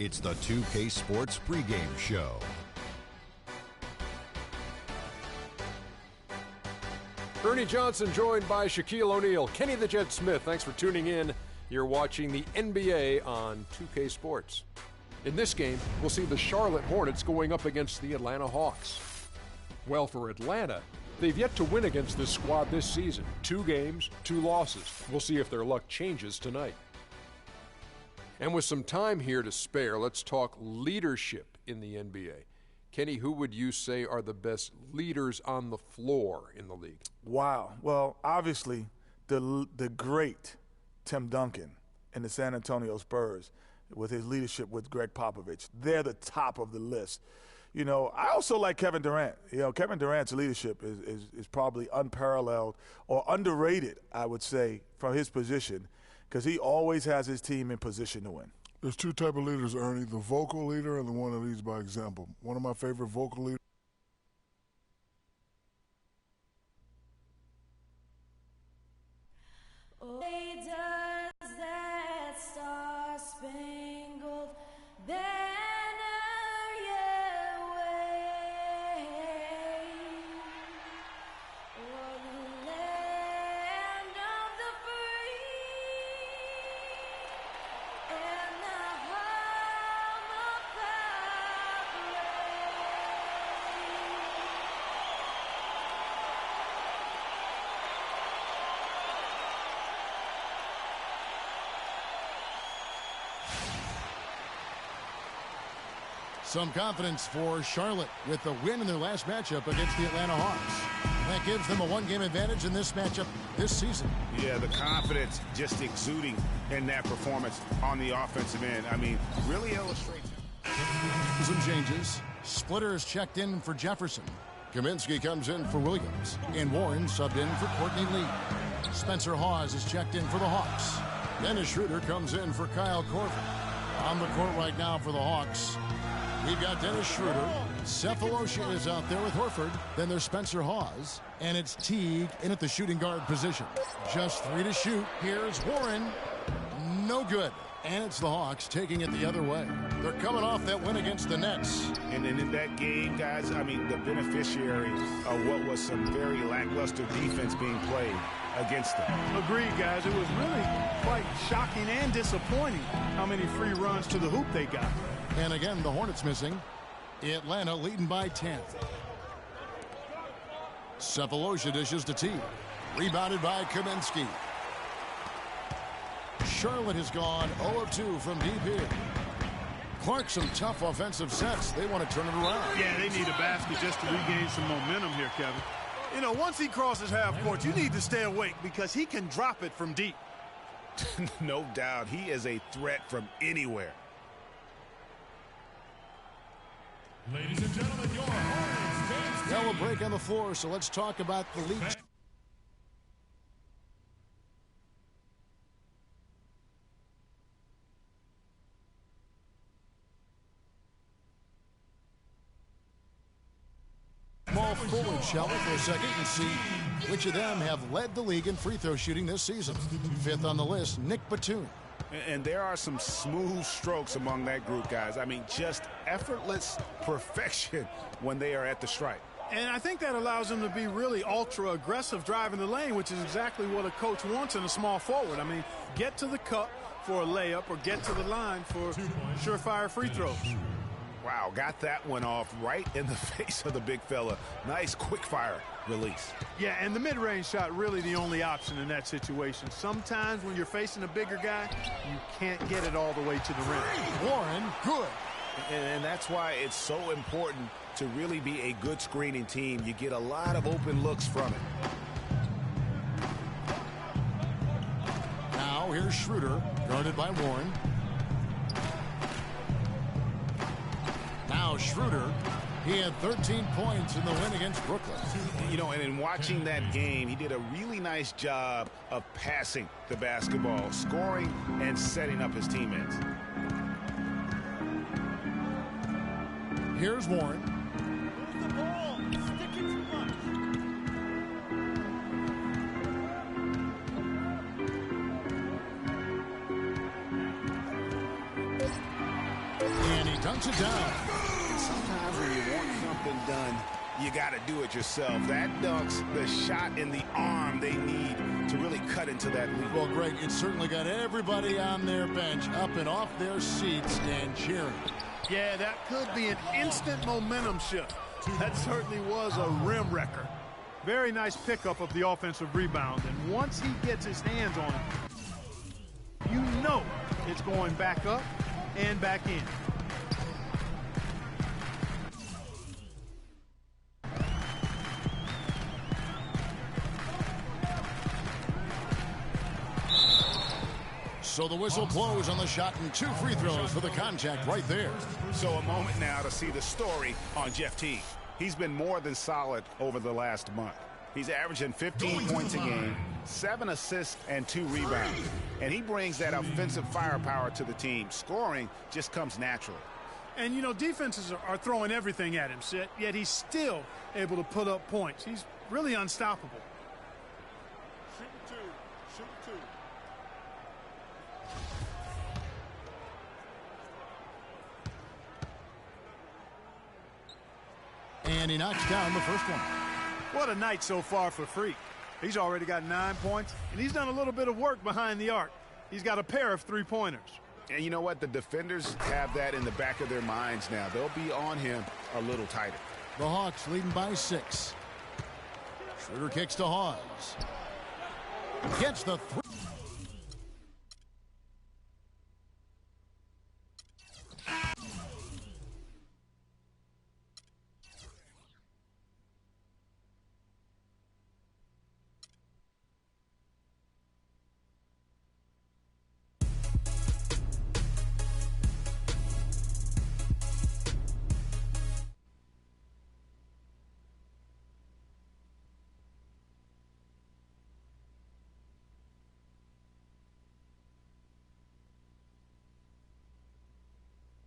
It's the 2K Sports pregame show. Ernie Johnson joined by Shaquille O'Neal. Kenny the Jet Smith, thanks for tuning in. You're watching the NBA on 2K Sports. In this game, we'll see the Charlotte Hornets going up against the Atlanta Hawks. Well, for Atlanta, they've yet to win against this squad this season. 2 games, 2 losses. We'll see if their luck changes tonight. And with some time here to spare, let's talk leadership in the NBA. Kenny, who would you say are the best leaders on the floor in the league? Wow. Well, obviously, the great Tim Duncan in the San Antonio Spurs with his leadership with Greg Popovich. They're the top of the list. You know, I also like Kevin Durant. You know, Kevin Durant's leadership is probably unparalleled or underrated, I would say, from his position, because he always has his team in position to win. There's 2 types of leaders, Ernie, the vocal leader and the one that leads by example. One of my favorite vocal leaders. Does that star-spangled banner yet wave o'er the land of the free and the home of Some confidence for Charlotte with the win in their last matchup against the Atlanta Hawks. That gives them a 1-game advantage in this matchup this season. Yeah, the confidence just exuding in that performance on the offensive end. I mean, really illustrates. Some changes. Splitter is checked in for Jefferson. Kaminsky comes in for Williams. And Warren subbed in for Courtney Lee. Spencer Hawes is checked in for the Hawks. Dennis Schroeder comes in for Kyle Korver. On the court right now for the Hawks, we've got Dennis Schroeder. Cephalosha is out there with Horford. Then there's Spencer Hawes. And it's Teague in at the shooting guard position. Just 3 to shoot. Here's Warren. No good. And it's the Hawks taking it the other way. They're coming off that win against the Nets. And then in that game, guys, I mean, the beneficiary of what was some very lackluster defense being played against them. Agreed, guys. It was really quite shocking and disappointing how many free runs to the hoop they got. And again, the Hornets missing. Atlanta leading by 10. Cephalosha dishes to Teague. Rebounded by Kaminsky. Charlotte has gone 0 of 2 from deep here. Clark, some tough offensive sets. They want to turn it around. Yeah, they need a basket just to regain some momentum here, Kevin. You know, once he crosses half court, you need to stay awake because he can drop it from deep. No doubt. He is a threat from anywhere. Ladies and gentlemen, your Hornets. Now we'll break on the floor, so let's talk about the league. Small forward, shall we, for a second, and see which of them have led the league in free throw shooting this season. 5th on the list, Nick Batum. And there are some smooth strokes among that group, guys. I mean, just effortless perfection when they are at the stripe. And I think that allows them to be really ultra-aggressive driving the lane, which is exactly what a coach wants in a small forward. I mean, get to the cup for a layup or get to the line for surefire free throws. Wow, got that one off right in the face of the big fella. Nice quick-fire release. Yeah, and the mid-range shot really the only option in that situation. Sometimes when you're facing a bigger guy, you can't get it all the way to the rim. Warren, good. And that's why it's so important to really be a good screening team. You get a lot of open looks from it. Now here's Schroeder, guarded by Warren. Now Schroeder, he had 13 points in the win against Brooklyn. You know, and in watching that game, he did a really nice job of passing the basketball, scoring, and setting up his teammates. Here's Warren. Move the ball. Stick it too much. Counts it down. And sometimes when you want something done, you got to do it yourself. That dunk's the shot in the arm they need to really cut into that lead. Well, Greg, it certainly got everybody on their bench up and off their seats and cheering. Yeah, that could be an instant momentum shift. That certainly was a rim wrecker. Very nice pickup of the offensive rebound. And once he gets his hands on it, you know it's going back up and back in. So the whistle blows on the shot and 2 free throws for the contact right there. So a moment now to see the story on Jeff Teague. He's been more than solid over the last month. He's averaging 15 points a game, 7 assists, and 2 rebounds. And he brings that offensive firepower to the team. Scoring just comes naturally. And, you know, defenses are throwing everything at him, yet he's still able to put up points. He's really unstoppable. Shoot two. And he knocks down the first one. What a night so far for Freak. He's already got 9 points, and he's done a little bit of work behind the arc. He's got a pair of 3-pointers. And you know what? The defenders have that in the back of their minds now. They'll be on him a little tighter. The Hawks leading by 6. Schroeder kicks to Hawes. Gets the